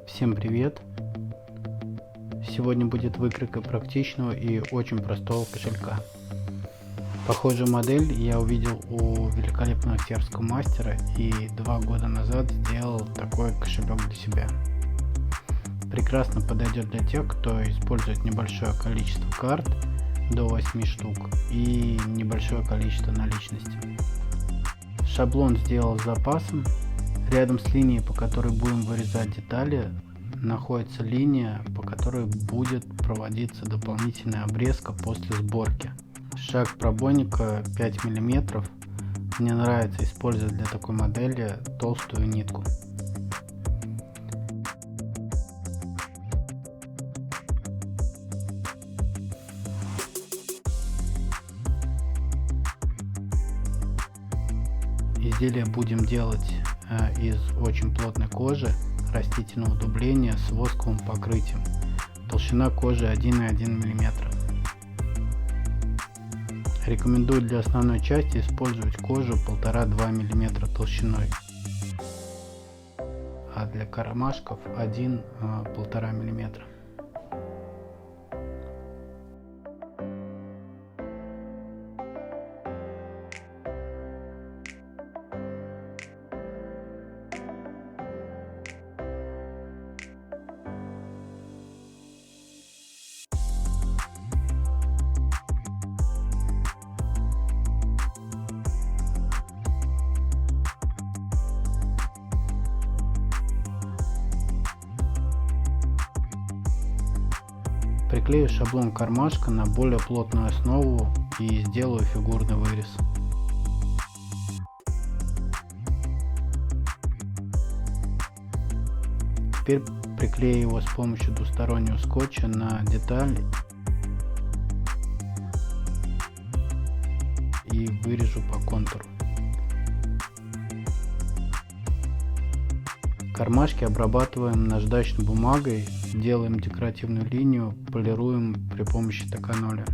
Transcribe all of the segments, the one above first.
Всем привет! Сегодня будет выкройка практичного и очень простого кошелька. Похожую модель я увидел у великолепного сербского мастера и 2 года назад сделал такой кошелек для себя. Прекрасно подойдет для тех, кто использует небольшое количество карт, до 8 штук, и небольшое количество наличности. Шаблон сделал с запасом. Рядом с линией, по которой будем вырезать детали, находится линия, по которой будет проводиться дополнительная обрезка после сборки. Шаг пробойника 5 мм. Мне нравится использовать для такой модели толстую нитку. Изделие будем делать из очень плотной кожи растительного дубления с восковым покрытием. Толщина кожи 1,1 мм. Рекомендую для основной части использовать кожу 1,5-2 мм толщиной, а для кармашков 1-1,5 мм. Приклею шаблон кармашка на более плотную основу и сделаю фигурный вырез. Теперь приклею его с помощью двустороннего скотча на деталь и вырежу по контуру. Кармашки обрабатываем наждачной бумагой, делаем декоративную линию, полируем при помощи токаноля.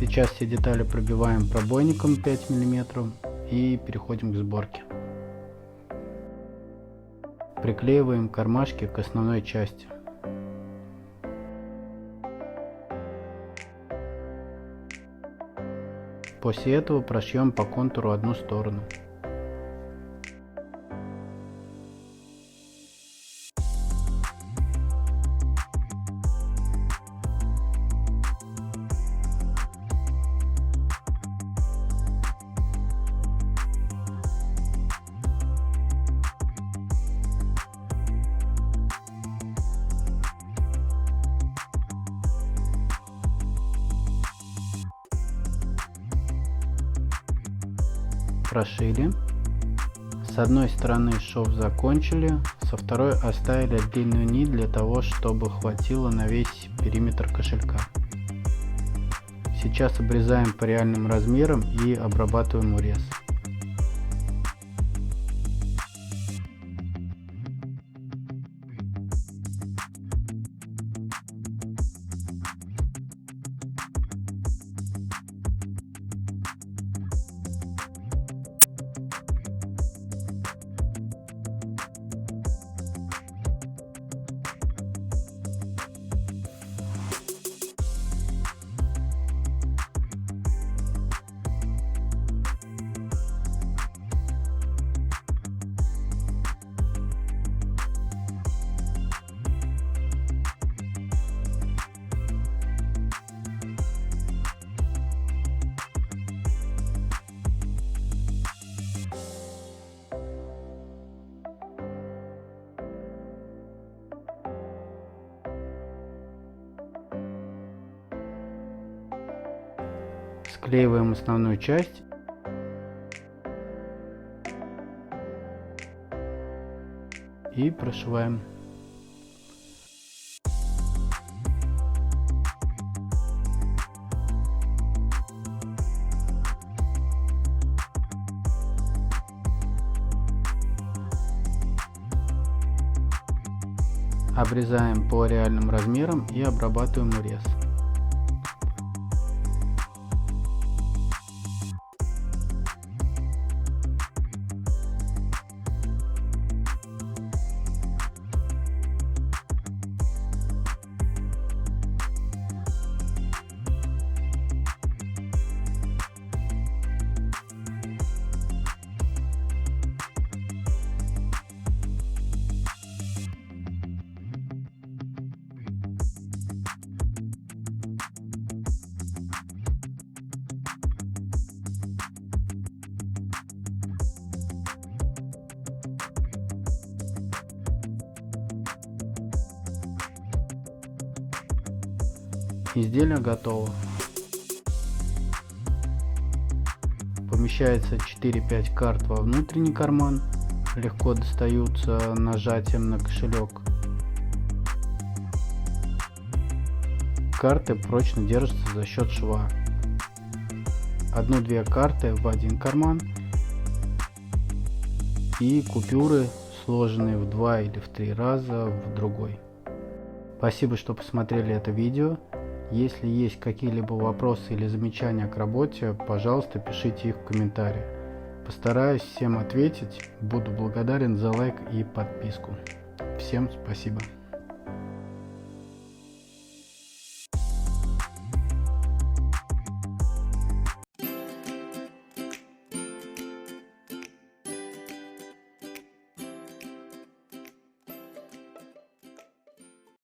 Сейчас все детали пробиваем пробойником 5 мм и переходим к сборке. Приклеиваем кармашки к основной части. После этого прошьем по контуру одну сторону. Прошили. С одной стороны шов закончили, со второй оставили длинную нить для того, чтобы хватило на весь периметр кошелька. Сейчас обрезаем по реальным размерам и обрабатываем урез. Склеиваем основную часть и прошиваем. Обрезаем по реальным размерам и обрабатываем урез. Изделие готово. Помещается 4-5 карт во внутренний карман, легко достаются нажатием на кошелек. Карты прочно держатся за счет шва. 1-2 карты в один карман и купюры, сложенные в 2 или в 3 раза, в другой. Спасибо, что посмотрели это видео. Если есть какие-либо вопросы или замечания к работе, пожалуйста, пишите их в комментариях. Постараюсь всем ответить. Буду благодарен за лайк и подписку. Всем спасибо.